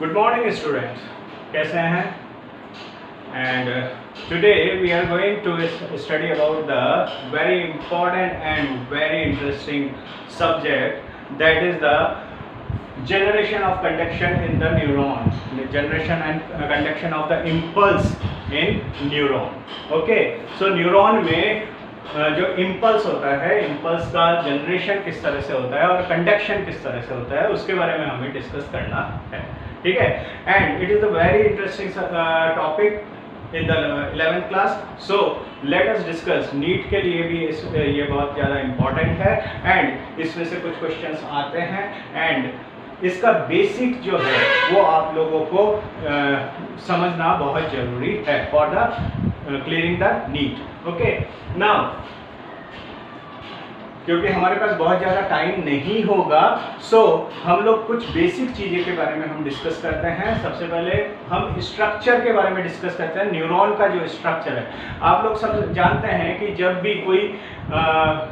Good morning, students. कैसे हैं? And today we are going to study about the very important and very interesting subject, that is the generation of conduction in the neuron, the generation and conduction of the impulse in neuron. Okay, so neuron में जो impulse होता है, impulse का generation किस तरह से होता है और कंडक्शन किस तरह से होता है, उसके बारे में हमें डिस्कस करना है. ठीक है. And it is a very interesting topic in the 11th class. So let us discuss. NEET के लिए भी ये बहुत ज़्यादा इम्पॉर्टेंट है एंड इसमें से कुछ क्वेश्चंस आते हैं एंड इसका बेसिक जो है वो आप लोगों को समझना बहुत ज़रूरी है for the clearing the NEET. Okay. Now क्योंकि हमारे पास बहुत ज़्यादा टाइम नहीं होगा, सो हम लोग कुछ बेसिक चीज़ें के बारे में हम डिस्कस करते हैं. सबसे पहले हम स्ट्रक्चर के बारे में डिस्कस करते हैं. न्यूरॉन का जो स्ट्रक्चर है, आप लोग सब जानते हैं कि जब भी कोई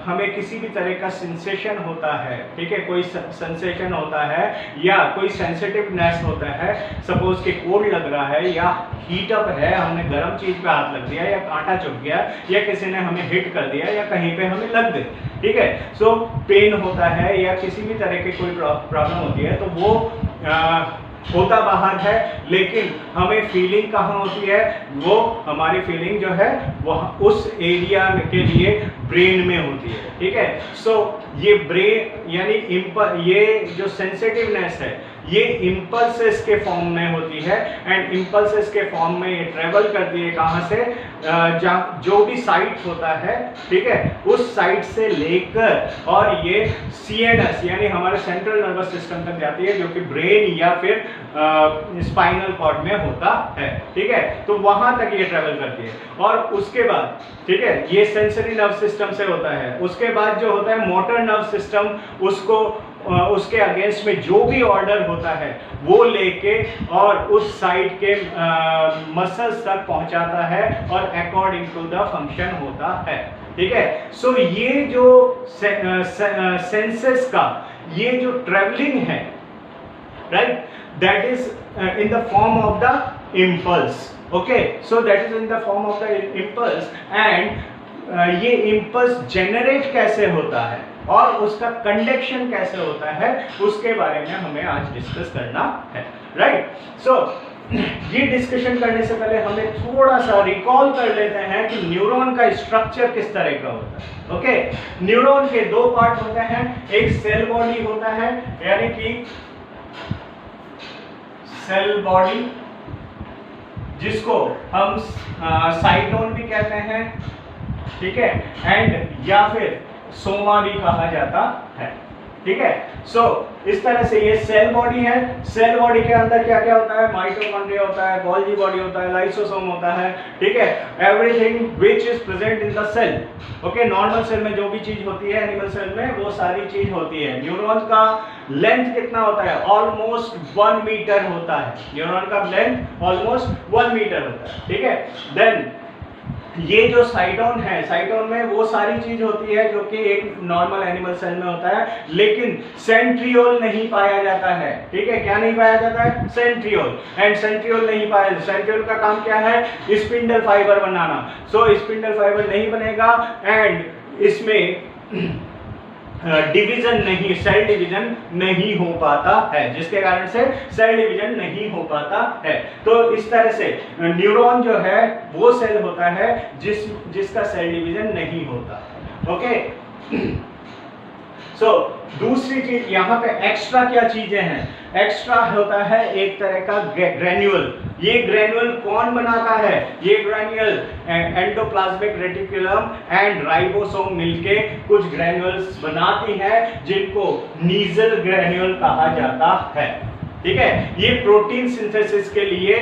हमें किसी भी तरह का सेंसेशन होता है, ठीक है, कोई सेंसेशन होता है या कोई सेंसिटिवनेस होता है, सपोज कि कोल्ड लग रहा है या हीट अप है, हमने गर्म चीज़ पे हाथ लग दिया या कांटा चुभ गया या किसी ने हमें हिट कर दिया या कहीं पे हमें लग गई, ठीक है, सो पेन होता है या किसी भी तरह की कोई प्रॉब्लम होती है, तो वो होता बाहर है, लेकिन हमें फीलिंग कहाँ होती है, वो हमारी फीलिंग जो है वह उस एरिया के लिए ब्रेन में होती है. ठीक है. सो ये ब्रेन यानी ये जो सेंसिटिवनेस है ये इम्पल्सेस के फॉर्म में होती है एंड इम्पल्सेस के फॉर्म में ये ट्रेवल करती है कहाँ से, जो भी साइट होता है, ठीक है, उस साइट से लेकर और ये सीएनएस यानी हमारे सेंट्रल नर्वस सिस्टम तक जाती है, जो कि ब्रेन या फिर स्पाइनल कॉर्ड में होता है. ठीक है. तो वहां तक ये ट्रेवल करती है और उसके बाद, ठीक है, ये सेंसरी नर्व सिस्टम से होता है. उसके बाद जो होता है मोटर नर्व सिस्टम, उसके अगेंस्ट में जो भी ऑर्डर होता है वो लेके और उस साइड के मसल्स तक पहुंचाता है और अकॉर्डिंग टू द फंक्शन होता है. ठीक है. सो ये जो सेंसेस का ये जो ट्रेवलिंग है, right, that is in the form of the impulse. Okay. So that is in the form of the impulse and ये इम्पल्स जनरेट कैसे होता है और उसका कंडक्शन कैसे होता है उसके बारे में हमें आज डिस्कस करना है. राइट. सो ये डिस्कशन करने से पहले हमें थोड़ा सा रिकॉल कर लेते हैं कि न्यूरॉन का स्ट्रक्चर किस तरह का होता है. ओके. न्यूरॉन के दो पार्ट होते हैं. एक सेल बॉडी होता है, यानी कि सेल बॉडी जिसको हम साइटोन भी कहते हैं, ठीक है, एंड या फिर सोमा भी कहा जाता है. ठीक है. सो इस तरह से ये सेल बॉडी है. सेल बॉडी के अंदर क्या क्या होता है, माइटोकॉन्ड्रिया होता है, गोल्गी बॉडी होता है, लाइसोसोम होता है. ठीक है. Everything which is present in the cell. Okay. Normal cell में जो भी चीज होती है एनिमल सेल में वो सारी चीज होती है. न्यूरॉन का लेंथ कितना होता है, ऑलमोस्ट 1 मीटर होता है. न्यूरॉन का लेंथ ऑलमोस्ट 1 मीटर होता है. ठीक है. देन ये जो साइटोन है, साइटोन में वो सारी चीज होती है जो कि एक नॉर्मल एनिमल सेल में होता है, लेकिन सेंट्रियोल नहीं पाया जाता है. ठीक है. क्या नहीं पाया जाता है, सेंट्रियोल. एंड सेंट्रियोल नहीं पाया, सेंट्रियोल का काम क्या है, स्पिंडल फाइबर बनाना. सो स्पिंडल फाइबर नहीं बनेगा एंड इसमें डिवीजन नहीं, सेल डिवीजन नहीं हो पाता है, जिसके कारण से सेल डिवीजन नहीं हो पाता है. तो इस तरह से न्यूरॉन जो है वो सेल होता है जिसका सेल डिवीजन नहीं होता. ओके. सो दूसरी चीज यहाँ पे एक्स्ट्रा क्या चीजें हैं, एक्स्ट्रा होता है एक तरह का ग्रेन्यूल. ये ग्रेन्यूल कौन बनाता है, ये granule endoplasmic reticulum and ribosome मिलके कुछ ग्रेन्यूल्स बनाती है जिनको नीजल ग्रेन्यूल कहा जाता है. ठीक है. ये प्रोटीन सिंथेसिस के लिए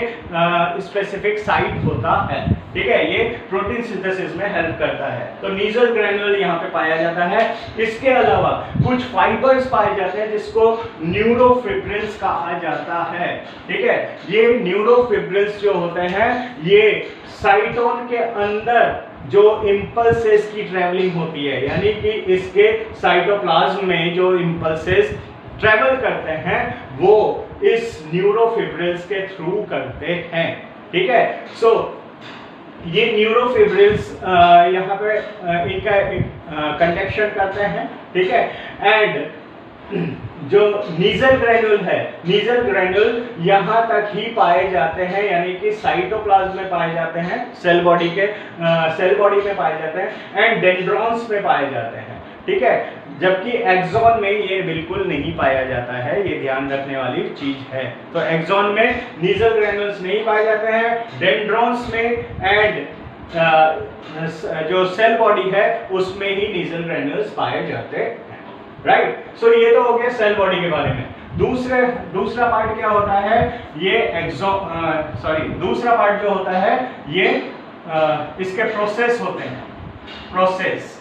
स्पेसिफिक साइट होता है. ठीक है. ये प्रोटीन सिंथेसिस में हेल्प करता है. तो नीजल ग्रैन्युल यहाँ पे पाया जाता है. इसके अलावा कुछ फाइबर्स पाए जाते हैं जिसको न्यूरोफिब्रिल्स कहा जाता है. ठीक है. ये न्यूरोफिब्रिल्स जो होते हैं ये साइटोन के अंदर जो इम्पल्सेस की ट्रेवलिंग होती है, यानी कि इसके साइटोप्लाज्म में जो इम्पल्सेस ट्रेवल करते हैं वो इस न्यूरोफिब्रिल्स के थ्रू करते हैं, ठीक है। सो ये न्यूरोफिब्रिल्स यहाँ पे इनका कंडक्शन करते हैं, ठीक है। एंड जो नीजल ग्रैन्युल है, नीजल ग्रैन्युल यहाँ तक ही पाए जाते हैं, यानी कि साइटोप्लाज्म में पाए जाते हैं, सेल बॉडी में पाए जाते हैं एंड डेंड्रॉन्स में पाए जाते हैं, ठीक है। जबकि एक्सॉन में ये बिल्कुल नहीं पाया जाता है, ये ध्यान रखने वाली चीज है। तो एक्सॉन में नीजल ग्रैन्युल्स नहीं पाए जाते हैं, डेंड्रॉन्स में एंड जो सेल बॉडी है उसमें ही नीजल ग्रैन्युल्स पाए जाते हैं, राइट। सो ये तो हो गया सेल बॉडी के बारे में। दूसरा पार्ट क्या होता है, ये दूसरा पार्ट जो होता है ये इसके प्रोसेस होते हैं, प्रोसेस,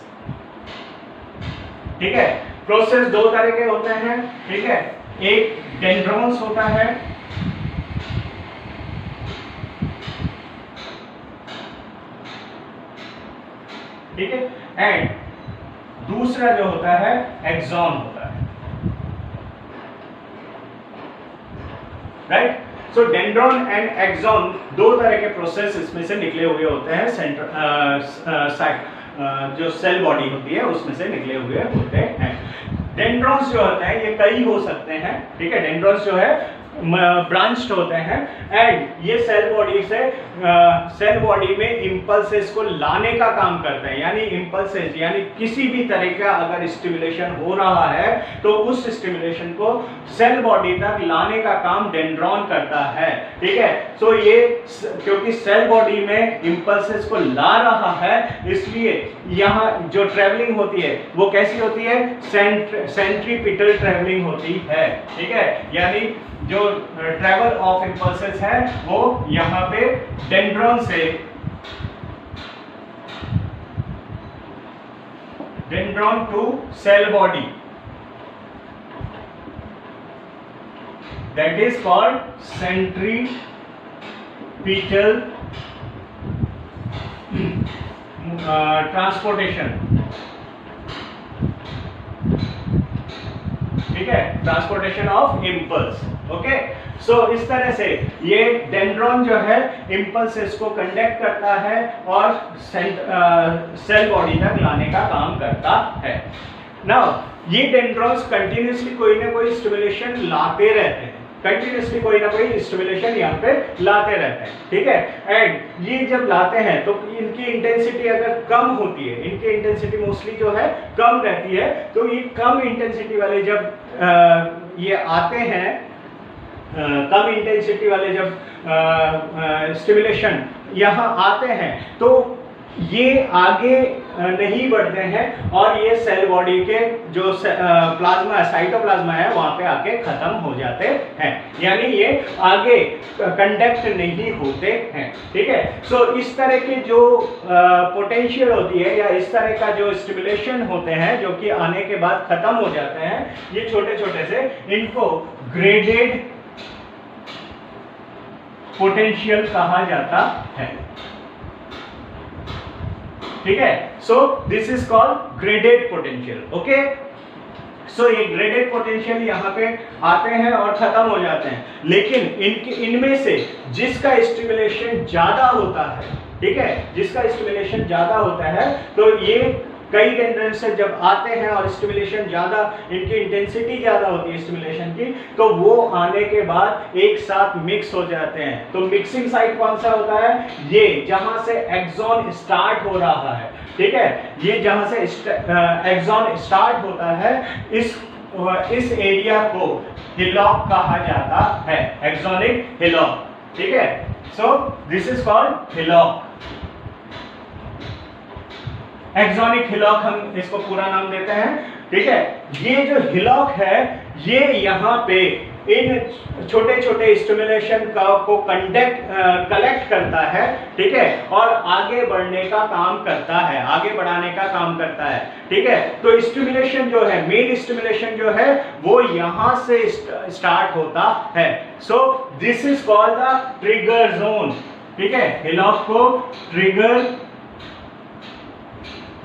ठीक है। प्रोसेस दो तरह के होते हैं, ठीक है। एक डेंड्रॉन्स होता है, ठीक है, एंड दूसरा जो होता है एक्सॉन होता है, right. So dendron and axon दो तरह के प्रोसेस इसमें से निकले हुए होते हैं, जो सेल बॉडी होती है उसमें से निकले हुए होते हैं। डेंड्रॉन्स जो होते हैं ये कई हो सकते हैं, ठीक है। डेंड्रॉन्स जो है ब्रांच्ड होते हैं एंड ये सेल बॉडी में इंपल्सेस को लाने का काम करते हैं, यानी इंपल्सेस यानी किसी भी तरह का अगर स्टिमुलेशन हो रहा है तो उस स्टिमुलेशन को सेल बॉडी तक लाने का काम डेंड्रॉन करता है, ठीक है। सो ये क्योंकि सेल बॉडी में इंपल्सेस को ला रहा है इसलिए यहाँ जो ट्रेवलिंग होती है वो कैसी होती है, सेंट्रीपिटल ट्रेवलिंग होती है, ठीक है। यानी जो ट्रेवल ऑफ इंपल्सेस है वो यहाँ पे डेंड्रॉन से dendron to cell body, that is called centripetal transportation, ठीक है, transportation of impulse, okay. So इस तरह से ये डेंड्रॉन जो है इंपल्सेस को कंडक्ट करता है और सेल बॉडी तक लाने का काम करता है। नाउ ये डेंड्रॉन्स कंटिन्यूसली कोई ना कोई स्टिमुलेशन लाते रहते हैं, कंटिन्यूसली कोई ना कोई स्टिमुलेशन यहाँ पे लाते रहते हैं, ठीक है। एंड ये जब लाते हैं तो इनकी इंटेंसिटी अगर कम होती है, इनकी इंटेंसिटी मोस्टली जो है कम रहती है, तो ये कम इंटेंसिटी वाले जब ये आते हैं, कम इंटेंसिटी वाले जब स्टिमुलेशन यहाँ आते हैं तो ये आगे नहीं बढ़ते हैं और ये सेल बॉडी के जो प्लाज्मा साइटोप्लाज्मा है वहां पे आके खत्म हो जाते हैं, यानी ये आगे कंडक्ट नहीं होते हैं, ठीक है। सो इस तरह की जो पोटेंशियल होती है या इस तरह का जो स्टिमुलेशन होते हैं जो कि आने के बाद खत्म हो जाते हैं, ये छोटे छोटे से, इनको ग्रेडेड पोटेंशियल कहा जाता है, ठीक है। So this is called graded potential, okay. So ये ग्रेडेड पोटेंशियल यहाँ पे आते हैं और खत्म हो जाते हैं, लेकिन इनमें से जिसका स्टिमुलेशन ज्यादा होता है, ठीक है, जिसका स्टिमुलेशन ज्यादा होता है तो ये कई डेंड्रॉन से जब आते हैं और स्टिमुलेशन ज्यादा, इनकी इंटेंसिटी ज्यादा होती है स्टिमुलेशन की, तो वो आने के बाद एक साथ मिक्स हो जाते हैं। तो मिक्सिंग साइट कौन सा होता है, ये जहां से एक्सॉन स्टार्ट हो रहा है, ठीक है, ये जहां से एक्सॉन स्टार्ट होता है इस एरिया को हिलॉक कहा जाता है, एक्सॉनिक हिलॉक, ठीक है। So this is called hillock, axonic hillock हम इसको पूरा नाम देते हैं, ठीक है। ये जो हिलॉक है ये यहाँ पे इन छोटे छोटे स्टिमुलेशन को कलेक्ट करता है, ठीक है, और आगे बढ़ने का काम करता है, आगे बढ़ाने का काम करता है, ठीक है। तो स्टिमुलेशन जो है, मेन स्टिमुलेशन जो है वो यहाँ से स्टार्ट होता है। So this is called the trigger zone, ठीक है। हिलॉक को ट्रिगर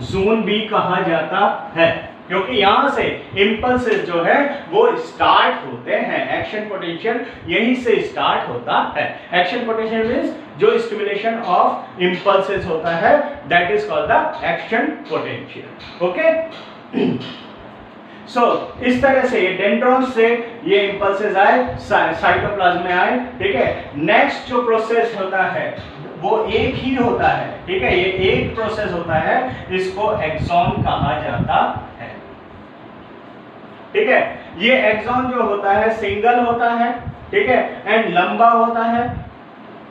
जोन भी कहा जाता है, क्योंकि यहां से इंपल्सेस जो है वो स्टार्ट होते हैं। एक्शन पोटेंशियल यहीं से स्टार्ट होता है। एक्शन पोटेंशियल मींस जो स्टिमुलेशन ऑफ इंपल्सेस होता है, that is called the action potential. Okay, so इस तरह से ये डेंड्रॉन से ये इंपल्सेस आए, साइटोप्लाज्म में आए। ठीक है, नेक्स्ट जो प्रोसेस होता है वो एक ही होता है। ठीक है, ये एक प्रोसेस होता है, इसको एक्सॉन कहा जाता है। ठीक है, ये एक्सॉन जो होता है सिंगल होता है। ठीक है, एंड लंबा होता है।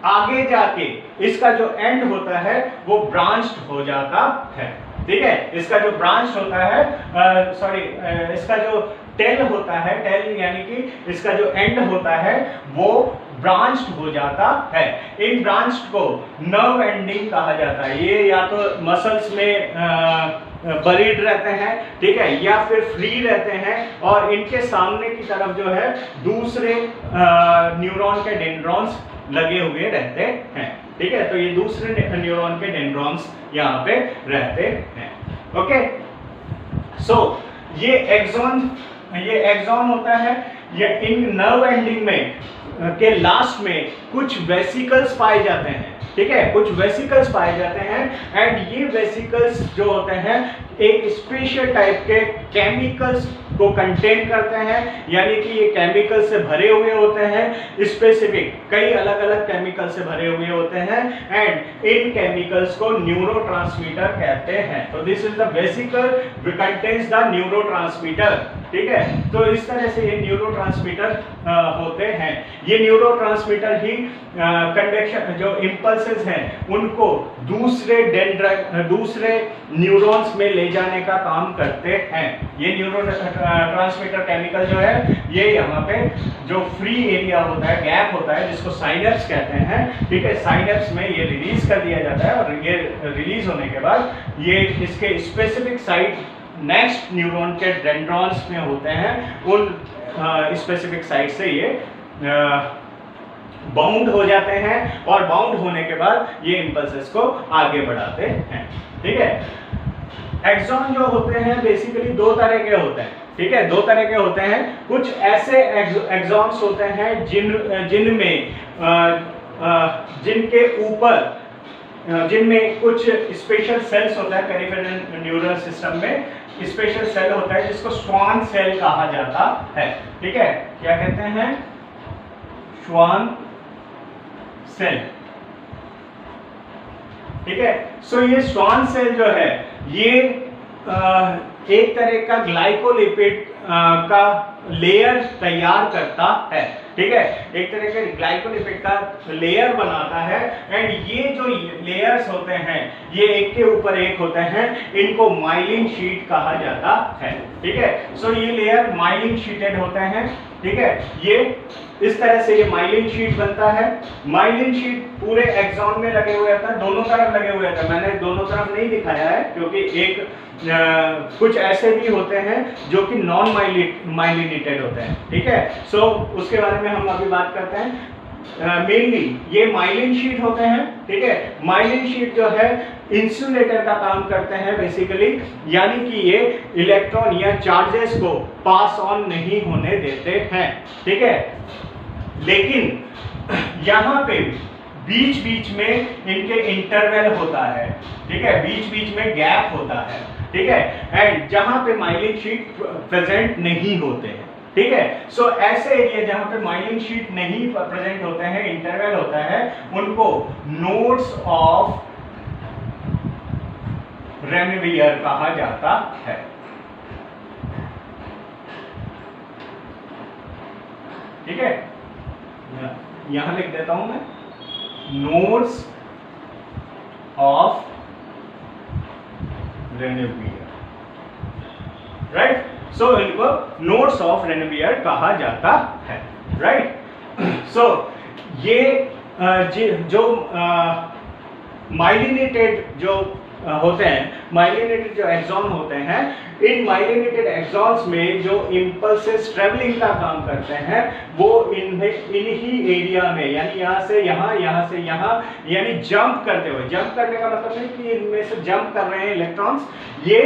आगे जाके इसका जो एंड होता है वो ब्रांच्ड हो जाता है। ठीक है, इसका जो ब्रांच होता है, इसका जो टेल होता है, टेल यानी कि इसका जो एंड होता है वो ब्रांच्ड हो जाता है। इन ब्रांच को नर्व एंडिंग कहा जाता है। ये या तो मसल्स में बरीड रहते हैं, ठीक है, या फिर फ्री रहते हैं, और इनके सामने की तरफ जो है दूसरे न्यूरॉन के डेंड्रॉन्स लगे हुए रहते हैं। ठीक है, तो ये दूसरे न्यूरॉन के डेंड्रॉन्स यहाँ पे रहते हैं। ओके, सो ये एक्सॉन होता है। ये इन नर्व एंडिंग में के लास्ट में कुछ वेसिकल्स पाए जाते हैं। ठीक है, कुछ वेसिकल्स पाए जाते हैं, एंड ये वेसिकल्स जो होते हैं एक स्पेशल टाइप के केमिकल्स को कंटेन करते हैं, यानी कि ये केमिकल से भरे हुए होते हैं, स्पेसिफिक कई अलग अलग केमिकल से भरे हुए होते हैं, एंड इन केमिकल्स को न्यूरोट्रांसमीटर कहते हैं। तो this is the vesicle contains the neurotransmitter. ठीक है, तो इस तरह से ये न्यूरोट्रांसमीटर होते हैं। ये न्यूरोट्रांसमीटर ही कंडक्शन जो इंपल्सेस हैं उनको दूसरे न्यूरॉन्स में ले जाने का काम करते हैं। ये न्यूरोट्रांसमीटर केमिकल जो है ये यहाँ पे जो फ्री एरिया होता है, गैप होता है, जिसको साइनेप्स कहते हैं। ठीक है, साइनेप्स में ये रिलीज कर दिया जाता है, और ये रिलीज होने के बाद ये इसके स्पेसिफिक साइट नेक्स्ट न्यूरॉन के डेंड्रॉन्स में होते हैं। उन स्पेसिफिक साइट से ये बाउंड हो जाते हैं, और बाउंड होने के बाद ये इंपल्सेस को आगे बढ़ाते हैं। ठीक है, एक्सॉन जो होते हैं बेसिकली दो तरह के होते हैं। ठीक है, दो तरह के होते हैं। कुछ ऐसे एक्सॉन्स होते हैं जिनके ऊपर जिनमें कुछ स्पेशल सेल्स होता है, पेरिफेरल न्यूरल सिस्टम में स्पेशल सेल होता है जिसको श्वान सेल कहा जाता है। ठीक है, क्या कहते हैं? Schwann cell. ठीक है, सो ये श्वान सेल जो है ये एक तरह का ग्लाइकोलिपिड का लेयर तैयार करता है। ठीक है, एक तरह के ग्लाइकोलिपिड का लेयर बनाता है, एंड ये जो लेयर्स होते हैं ये एक के ऊपर एक होते हैं, इनको माइलिन शीट कहा जाता है। ठीक है, सो ये लेयर माइलिन शीटेड होते हैं। ठीक है, ये इस तरह से ये माइलिन शीट बनता है। माइलिन शीट पूरे एक्सॉन में लगे हुए था, दोनों तरफ लगे हुए थे। मैंने दोनों तरफ नहीं दिखाया है क्योंकि एक कुछ ऐसे भी होते हैं जो कि नॉन माइलिनेटेड होते हैं। ठीक है, सो उसके बारे में हम अभी बात करते हैं। मेनली ये माइलिन शीट होते हैं। ठीक है, माइलिन शीट जो है इंसुलेटर का काम करते हैं बेसिकली, यानी कि ये इलेक्ट्रॉन या चार्जेस को पास ऑन नहीं होने देते हैं। ठीक है, लेकिन यहाँ पे बीच बीच में इनके इंटरवल होता है। ठीक है, बीच बीच में गैप होता है। ठीक है, एंड जहां पे माइलिन शीट प्रेजेंट नहीं होते हैं। ठीक है, सो ऐसे एरिया जहां पे माइलिन शीट नहीं प्रेजेंट होते हैं, इंटरवल होता है, उनको नोड्स ऑफ रेनवियर कहा जाता है। ठीक है, यहां लिख देता हूं मैं, नोड्स ऑफ रेनवियर। राइट, सो इनको नोड्स ऑफ रेनवियर कहा जाता है। राइट, सो ये जो माइलिनेटेड जो होते हैं, माइलिनेटेड जो एक्सॉन होते हैं, इन माइलिनेटेड एक्सॉन्स में जो इंपल्सेस ट्रेवलिंग का काम करते हैं वो इन्हीं एरिया में, यानी यहाँ से यहाँ, यहाँ से यहाँ, यानी जंप करते हुए, जंप करने का मतलब नहीं कि इनमें से जंप कर रहे हैं इलेक्ट्रॉन्स, ये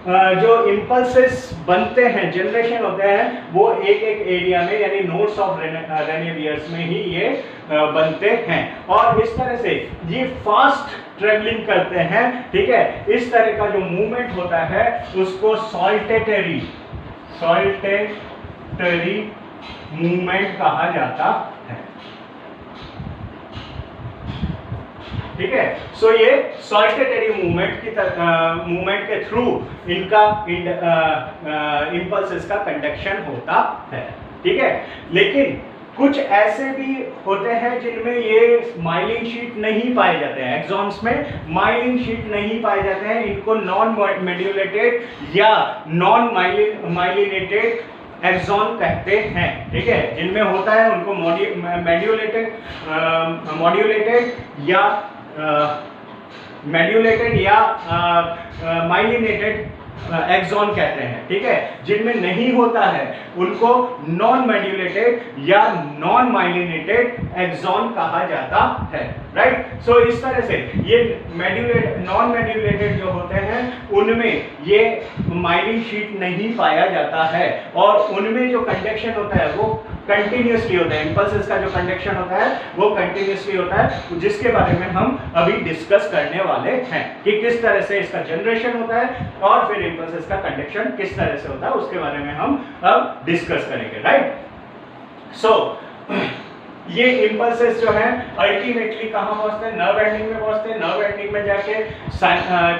जो इम्पल्सेस बनते हैं, जनरेशन होते हैं, वो एक एक एरिया में यानी नोड्स ऑफ रेनेवियर्स में ही ये बनते हैं और इस तरह से ये फास्ट ट्रेवलिंग करते हैं। ठीक है, इस तरह का जो मूवमेंट होता है उसको सॉल्टेटरी मूवमेंट कहा जाता है। ठीक है, सो ये सॉल्टेटरी मूवमेंट के थ्रू इनका इंपल्सेस का कंडक्शन होता है। ठीक है, लेकिन कुछ ऐसे भी होते हैं जिनमें ये माइलिन शीट नहीं पाए जाते हैं, एक्सॉन्स में माइलिन शीट नहीं पाए जाते हैं, इनको नॉन मेड्यूलेटेड या नॉन माइलिनेटेड एक्सॉन कहते हैं। ठीक है, जिनमें होता है उनको मेड्यूलेटेड या माइलिनेटेड एक्सॉन कहते हैं। ठीक है, जिनमें नहीं होता है उनको नॉन मेड्यूलेटेड या नॉन माइलिनेटेड एक्सॉन कहा जाता है। राइट, सो इस तरह से ये नॉन मेड्यूलेटेड जो होते हैं उनमें ये माइलिन शीट नहीं पाया जाता है और उनमें जो कंडक्शन होता है वो कंटिन्यूसली होता है। इंपल्सेस का जो कंडक्शन होता है वो कंटिन्यूसली होता है, जिसके बारे में हम अभी डिस्कस करने वाले हैं कि किस तरह से इसका जनरेशन होता है और फिर इंपल्सेस का कंडक्शन किस तरह से होता है, उसके बारे में हम अब डिस्कस करेंगे। राइट, सो ये इंपल्सेस जो है अल्टीमेटली कहाँ पहुंचते हैं, नर्व एंडिंग में पहुंचते हैं। नर्व एंडिंग में जाके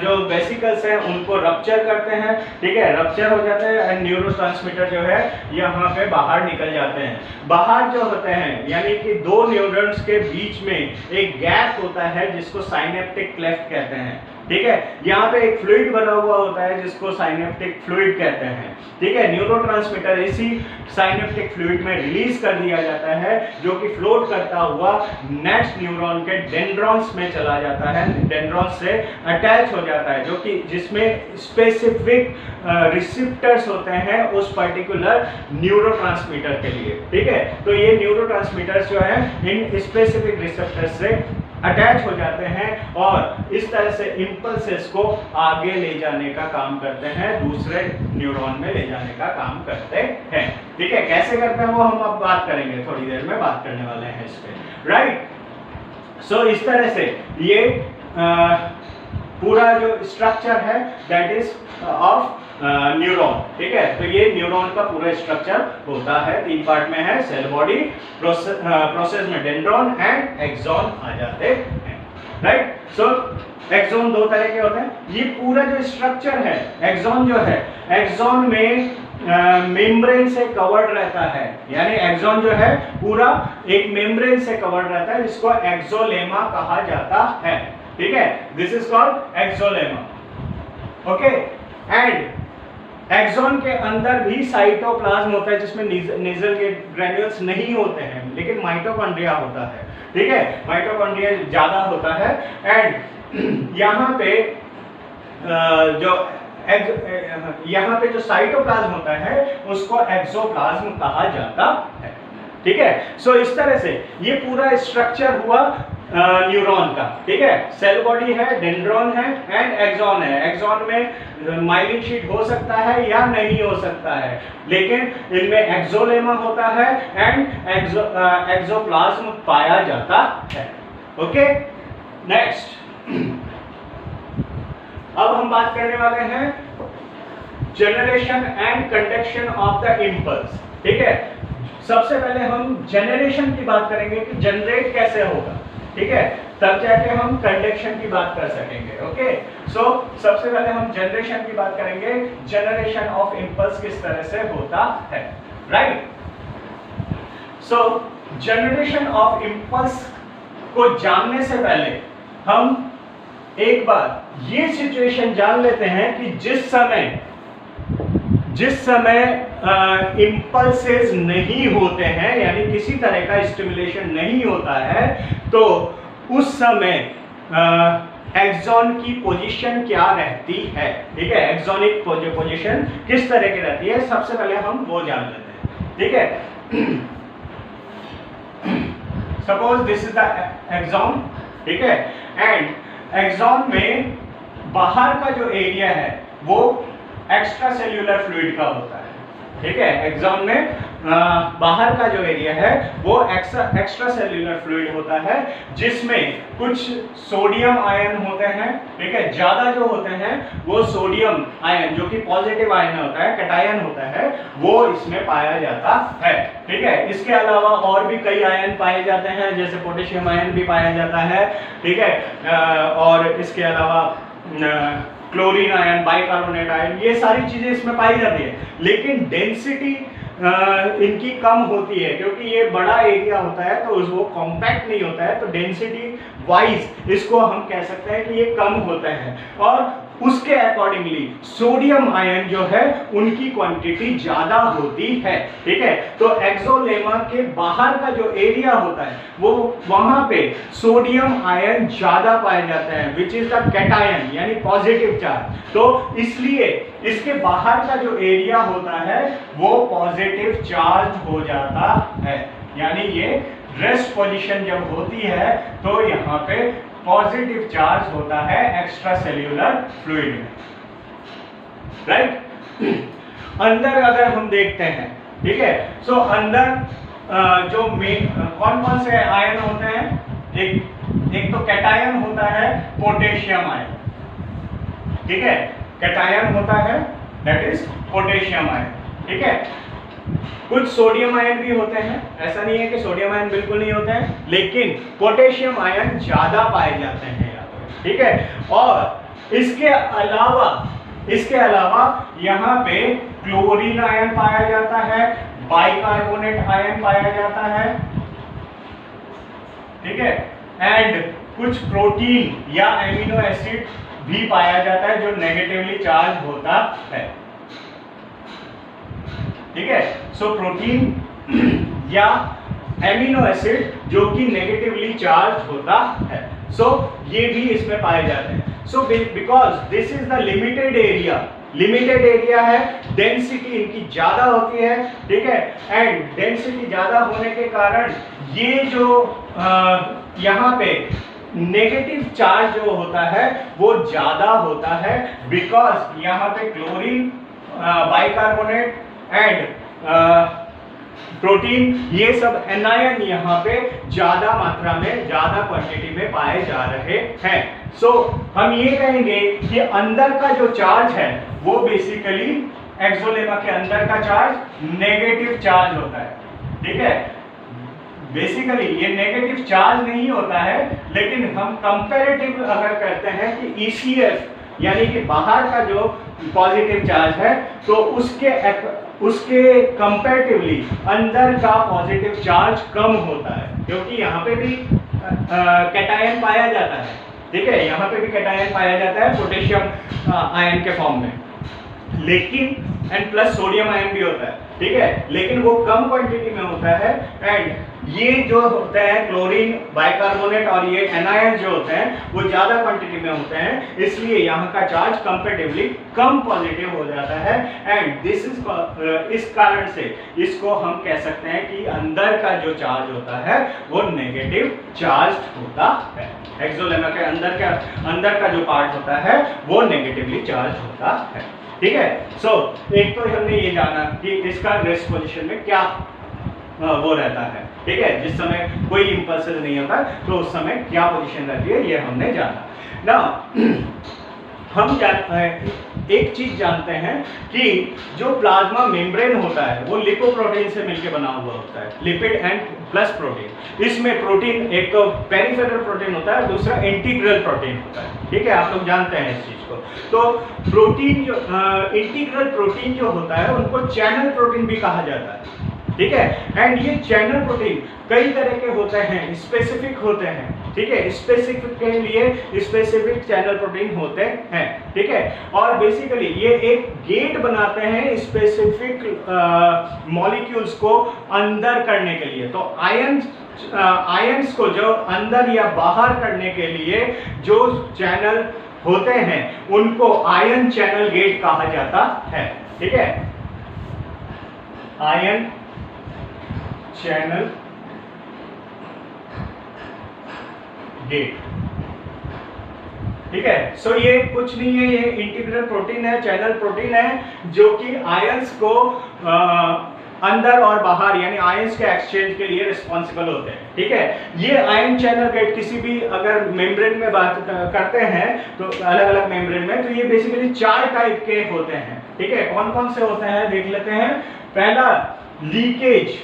जो वेसिकल्स हैं उनको रप्चर करते हैं। ठीक है, रप्चर हो जाते हैं एंड न्यूरोट्रांसमीटर जो है यहाँ पे बाहर निकल जाते हैं। बाहर जो होते हैं यानी कि दो न्यूरॉन्स के बीच में एक गैप होता है जिसको साइनेप्टिक क्लेफ्ट कहते हैं। ठीक है, यहाँ पे एक फ्लूइड बना हुआ होता है जिसको साइनेप्टिक फ्लूइड कहते हैं। ठीक है, न्यूरोट्रांसमीटर इसी साइनेप्टिक फ्लूइड में रिलीज कर दिया जाता है जो कि फ्लोट करता हुआ नेक्स्ट न्यूरॉन के डेंड्रॉन्स में चला जाता है, डेंड्रॉन्स से अटैच हो जाता है, जो कि जिसमें स्पेसिफिक रिसेप्टर्स होते हैं उस पर्टिकुलर न्यूरोट्रांसमीटर के लिए। ठीक है, तो ये न्यूरोट्रांसमीटर्स जो है इन स्पेसिफिक रिसेप्टर्स से अटैच हो जाते हैं और इस तरह से इंपल्सेस को आगे ले जाने का काम करते हैं, दूसरे न्यूरॉन में ले जाने का काम करते हैं। ठीक है, कैसे करते हैं वो हम अब बात करेंगे, थोड़ी देर में बात करने वाले हैं इस पे। राइट, सो इस तरह से ये पूरा जो स्ट्रक्चर है दैट इज ऑफ न्यूरॉन। ठीक है, तो ये न्यूरॉन का पूरा स्ट्रक्चर होता है, तीन पार्ट में है, सेल बॉडी, प्रोसेस में डेंड्रॉन एंड एक्सॉन आ जाते हैं। राइट, सो एक्सॉन दो तरह के होते हैं। ये पूरा जो स्ट्रक्चर है एक्सॉन जो है, एक्सॉन में मेम्ब्रेन से कवर्ड रहता है, यानी एक्सॉन जो है पूरा एक मेम्ब्रेन से कवर्ड रहता है जिसको एक्सोलेमा कहा जाता है। ठीक है, this is called axolemma. Okay, and axon के अंदर भी साइटोप्लाज्म होता है जिसमें नेजल के ग्रैन्यूल्स नहीं होते हैं लेकिन माइटोकॉन्ड्रिया होता है। ठीक है, माइटोकॉन्ड्रिया ज्यादा होता है एंड यहाँ पे जो साइटोप्लाज्म होता है उसको एक्सोप्लाज्म कहा जाता है। ठीक है, सो इस तरह से ये पूरा स्ट्रक्चर हुआ न्यूरॉन का। ठीक है, सेल बॉडी है, डेंड्रॉन है एंड एक्सॉन है। एक्सॉन में माइलिन शीट हो सकता है या नहीं हो सकता है, लेकिन इनमें एक्सोलेमा होता है एंड एक्सोप्लाज्म पाया जाता है। ओके, नेक्स्ट अब हम बात करने वाले हैं generation and conduction of the impulse. ठीक है, सबसे पहले हम जनरेशन की बात करेंगे कि जनरेट कैसे होगा। ठीक है, तब जाके हम कंडक्शन की बात कर सकेंगे। ओके, सो सबसे पहले हम जनरेशन की बात करेंगे, जनरेशन ऑफ इंपल्स किस तरह से होता है। Right, so generation of impulse को जानने से पहले हम एक बार ये सिचुएशन जान लेते हैं कि जिस समय इंपल्सेस नहीं होते हैं यानी किसी तरह का स्टिमुलेशन नहीं होता है, तो उस समय एक्सॉन की पोजीशन क्या रहती है। ठीक है, एक्सॉनिक पोजीशन किस तरह की रहती है, सबसे पहले हम वो जान लेते हैं। ठीक है, suppose this is the axon. ठीक है, एंड एक्सॉन में बाहर का जो एरिया है वो एक्स्ट्रा सेल्यूलर फ्लूइड का होता है। ठीक है, एग्जाम में बाहर का जो एरिया है वो एक्स्ट्रा सेल्यूलर फ्लूइड होता है, जिसमें कुछ सोडियम आयन होते हैं। ठीक है, ज्यादा जो होते हैं वो सोडियम आयन, जो कि पॉजिटिव आयन होता है, कैटायन होता है, वो इसमें पाया जाता है। ठीक है, इसके अलावा और भी कई आयन पाए जाते हैं, जैसे पोटेशियम आयन भी पाया जाता है। ठीक है, और इसके अलावा क्लोरीन आयन, बाइकार्बोनेट आयन, ये सारी चीजें इसमें पाई जाती है, लेकिन डेंसिटी इनकी कम होती है, क्योंकि ये बड़ा एरिया होता है तो वो कॉम्पैक्ट नहीं होता है, तो डेंसिटी वाइज इसको हम कह सकते हैं कि ये कम होता है, और उसके अकॉर्डिंगली सोडियम आयन जो है उनकी क्वांटिटी ज्यादा होती है। ठीक है, तो एक्सोलेमा के बाहर का जो एरिया होता है वो वहां पे सोडियम आयन ज्यादा पाए जाते हैं, विच इज द कैटायन, यानी पॉजिटिव चार्ज। तो इसलिए इसके बाहर का जो एरिया होता है वो पॉजिटिव चार्ज हो जाता है, यानी ये रेस्ट पोजीशन जब होती है तो यहाँ पे पॉजिटिव चार्ज होता है एक्स्ट्रा सेल्यूलर फ्लूइड में। राइट, अंदर अगर हम देखते हैं, ठीक है, सो अंदर जो मेन कौन कौन से आयन होते हैं, एक तो कैटायन होता है पोटेशियम आयन। ठीक है, कैटायन होता है दैट इज पोटेशियम आयन। ठीक है, कुछ सोडियम आयन भी होते हैं, ऐसा नहीं है कि सोडियम आयन बिल्कुल नहीं होते हैं, लेकिन पोटेशियम आयन ज्यादा पाए जाते हैं यहाँ पे। ठीक है, और इसके अलावा यहाँ पे क्लोरीन आयन पाया जाता है, बाइकार्बोनेट आयन पाया जाता है। ठीक है, एंड कुछ प्रोटीन या एमिनो एसिड भी पाया जाता है जो नेगेटिवली चार्ज होता है। ठीक है, सो प्रोटीन या एमिनो एसिड जो कि नेगेटिवली चार्ज होता है, सो ये भी इसमें पाए जाते हैं। So because this is the limited area है, डेंसिटी इनकी ज्यादा होती है। ठीक है, एंड डेंसिटी ज्यादा होने के कारण ये जो यहाँ पे नेगेटिव चार्ज जो होता है वो ज्यादा होता है, बिकॉज यहाँ पे क्लोरीन, बाइकार्बोनेट एंड प्रोटीन, ये सब एनायन यहाँ पे ज्यादा मात्रा में, ज्यादा क्वांटिटी में पाए जा रहे हैं। सो हम ये कहेंगे कि अंदर का जो चार्ज है वो बेसिकली एक्सोलेमा के अंदर का चार्ज नेगेटिव चार्ज होता है। ठीक है, बेसिकली ये नेगेटिव चार्ज नहीं होता है, लेकिन हम कंपैरेटिव अगर करते हैं कि ECF यानी कि बाहर का जो पॉजिटिव चार्ज है तो उसके कंपैरेटिवली अंदर का पॉजिटिव चार्ज कम होता है, क्योंकि यहाँ पे भी कैटायन पाया जाता है। ठीक है, यहाँ पे भी कैटायन पाया जाता है पोटेशियम आयन के फॉर्म में, लेकिन एंड प्लस सोडियम आयन भी होता है। ठीक है, लेकिन वो कम क्वांटिटी में होता है, एंड ये जो होते हैं क्लोरीन, बाइकार्बोनेट और ये एनायन जो होते हैं वो ज्यादा क्वांटिटी में होते हैं, इसलिए यहाँ का चार्ज कंपैरेटिवली कम पॉजिटिव हो जाता है। एंड दिस इज इस कारण से इसको हम कह सकते हैं कि अंदर का जो चार्ज होता है वो नेगेटिव चार्ज होता है। एक्सोलेमा के अंदर का जो पार्ट होता है वो नेगेटिवली चार्ज होता है। ठीक है, सो एक तो हमने ये जाना कि इसका रेस्ट पोजीशन में क्या वो रहता है। ठीक है, जिस समय कोई इंपल्सेस नहीं होता तो उस समय क्या पोजीशन रहती है ये हमने जाना। ना हम एक चीज जानते हैं कि जो प्लाज्मा मेम्ब्रेन होता है वो लिपोप्रोटीन से मिलकर बना हुआ होता है, लिपिड एंड प्लस प्रोटीन। इसमें प्रोटीन एक तो पेरिफेरल प्रोटीन होता है, दूसरा इंटीग्रल प्रोटीन होता है। ठीक है, आप लोग जानते हैं इस चीज को। तो प्रोटीन जो इंटीग्रल प्रोटीन जो होता है उनको चैनल प्रोटीन भी कहा जाता है। ठीक है, एंड ये चैनल प्रोटीन कई तरह के होते हैं, स्पेसिफिक होते हैं। ठीक है, स्पेसिफिक के लिए स्पेसिफिक चैनल प्रोटीन होते हैं। ठीक है, और बेसिकली ये एक गेट बनाते हैं स्पेसिफिक मॉलिक्यूल्स को अंदर करने के लिए। तो आयंस को जो अंदर या बाहर करने के लिए जो चैनल होते हैं उनको आयन चैनल गेट कहा जाता है। ठीक है, आयन चैनल गेट। ठीक है। सो ये कुछ नहीं है, ये इंटीग्रल प्रोटीन है, चैनल प्रोटीन है, जो कि आयंस को अंदर और बाहर यानी आयंस के एक्सचेंज के लिए रिस्पॉन्सिबल होते हैं। ठीक है। ये आयन चैनल गेट किसी भी अगर मेम्ब्रेन में बात करते हैं तो अलग अलग मेम्ब्रेन में, तो ये बेसिकली 4 टाइप के होते हैं। ठीक है। कौन कौन से होते हैं देख लेते हैं। पहला लीकेज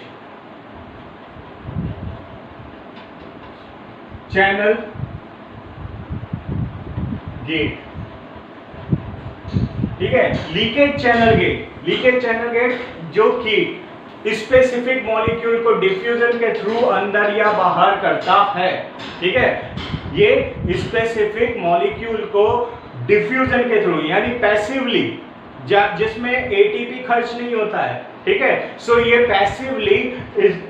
चैनल गेट। ठीक है। Leakage channel gate, leakage channel gate जो कि स्पेसिफिक मॉलिक्यूल को डिफ्यूजन के थ्रू अंदर या बाहर करता है। ठीक है। ये स्पेसिफिक मॉलिक्यूल को डिफ्यूजन के थ्रू यानी पैसिवली, जिसमें एटीपी खर्च नहीं होता है। ठीक है। सो ये पैसिवली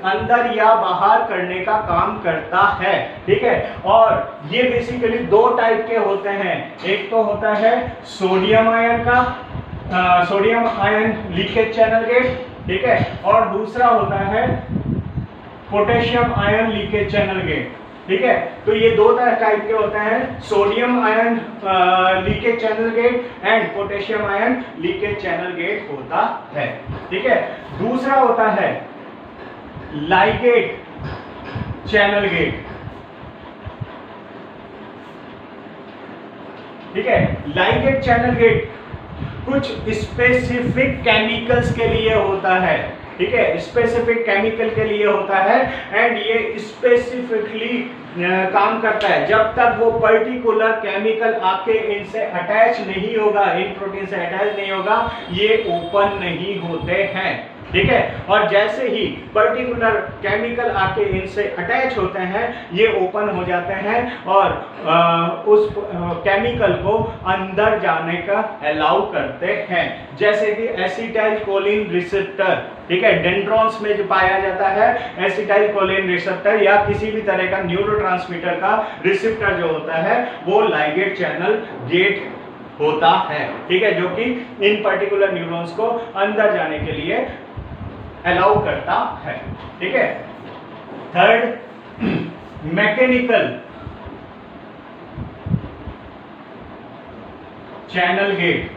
अंदर या बाहर करने का काम करता है। ठीक है। और ये बेसिकली 2 टाइप के होते हैं। एक तो होता है सोडियम आयन का sodium ion leakage channel gate. ठीक है। और दूसरा होता है potassium ion leakage channel gate. ठीक है। तो ये 2 टाइप के होते हैं, sodium ion leakage channel gate and potassium ion leakage channel gate होता है। ठीक है। दूसरा होता है लाइगेट चैनल गेट। ठीक है। लाइगेट चैनल गेट कुछ स्पेसिफिक केमिकल्स के लिए होता है। ठीक है। स्पेसिफिक केमिकल के लिए होता है एंड ये स्पेसिफिकली काम करता है जब तक वो पर्टिकुलर केमिकल आपके इनसे अटैच नहीं होगा, इन प्रोटीन से अटैच नहीं होगा, ये ओपन नहीं होते हैं। ठीक है। और जैसे ही पर्टिकुलर केमिकल आपके इनसे अटैच होते हैं ये ओपन हो जाते हैं और उस केमिकल को अंदर जाने का अलाउ करते हैं। जैसे कि एसिटाइल कोलिन रिसेप्टर। ठीक है। डेंड्रॉन्स में जो पाया जाता है एसिटाइल कोलिन रिसेप्टर या किसी भी तरह का न्यूरोट्रांसमीटर का रिसेप्टर जो होता है वो लाइगेट चैनल गेट होता है। ठीक है। जो कि इन पर्टिकुलर न्यूरॉन्स को अंदर जाने के लिए अलाउ करता है। ठीक है। Third mechanical channel gate.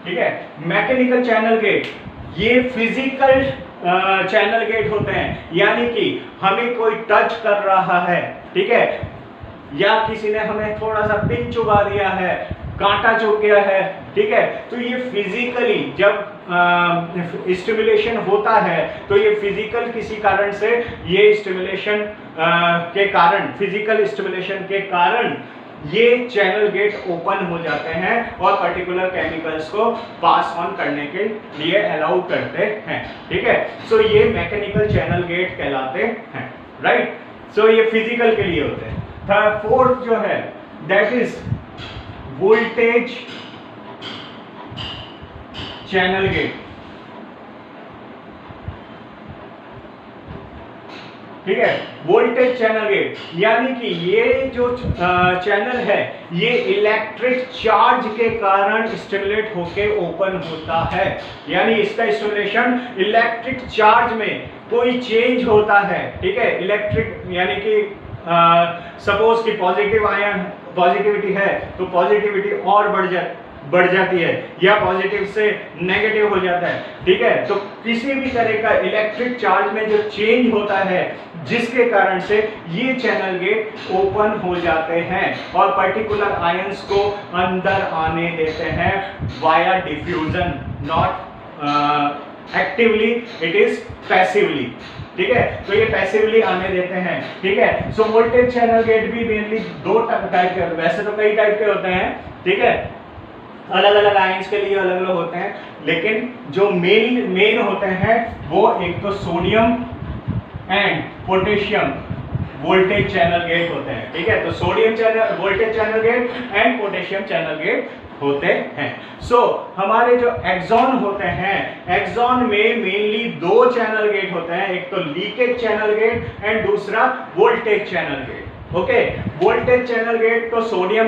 ठीक है। मैकेनिकल चैनल गेट ये फिजिकल चैनल गेट होते हैं, यानी कि हमें कोई टच कर रहा है। ठीक है। या किसी ने हमें थोड़ा सा पिन चुभा दिया है, कांटा चुभ गया है। ठीक है। तो ये फिजिकली जब स्टिमुलेशन होता है तो ये फिजिकल किसी कारण से ये स्टिमुलेशन के कारण, फिजिकल स्टिमुलेशन के कारण ये चैनल गेट ओपन हो जाते हैं और पर्टिकुलर केमिकल्स को पास ऑन करने के लिए अलाउ करते हैं। ठीक है। सो ये मैकेनिकल चैनल गेट कहलाते हैं। राइट। सो ये फिजिकल के लिए होते हैं। फोर्थ जो है that is voltage channel gate. ठीक है। वोल्टेज चैनल गेट यानी कि ये जो चैनल है ये इलेक्ट्रिक चार्ज के कारण स्टिमुलेट होके ओपन होता है। यानी इसका स्टिमुलेशन इलेक्ट्रिक चार्ज में कोई चेंज होता है। ठीक है। इलेक्ट्रिक यानी कि सपोज कि पॉजिटिव आयन पॉजिटिविटी है तो पॉजिटिविटी और बढ़ जाती है या पॉजिटिव से नेगेटिव हो जाता है। ठीक है। तो किसी भी तरह का इलेक्ट्रिक चार्ज में जो चेंज होता है जिसके कारण से ये चैनल गेट ओपन हो जाते हैं और पर्टिकुलर आयंस को अंदर आने देते हैं via diffusion, not actively, it is passively. ठीक है। तो ये पैसिवली आने देते हैं। ठीक है। सो वोल्टेज चैनल गेट भी मेनली 2 टाइप के, वैसे तो कई टाइप के होते हैं। ठीक है। अलग अलग आयंस के लिए अलग अलग होते हैं, लेकिन जो मेन होते हैं वो एक तो sodium and potassium voltage channel gate होते हैं। ठीक है। तो sodium channel voltage channel gate and potassium channel gate होते हैं। सो हमारे जो एक्सॉन होते हैं, एक्सॉन में मेनली 2 चैनल गेट होते हैं, एक तो लीकेज चैनल गेट एंड दूसरा voltage channel gate. Okay. Voltage channel gate तो सोडियम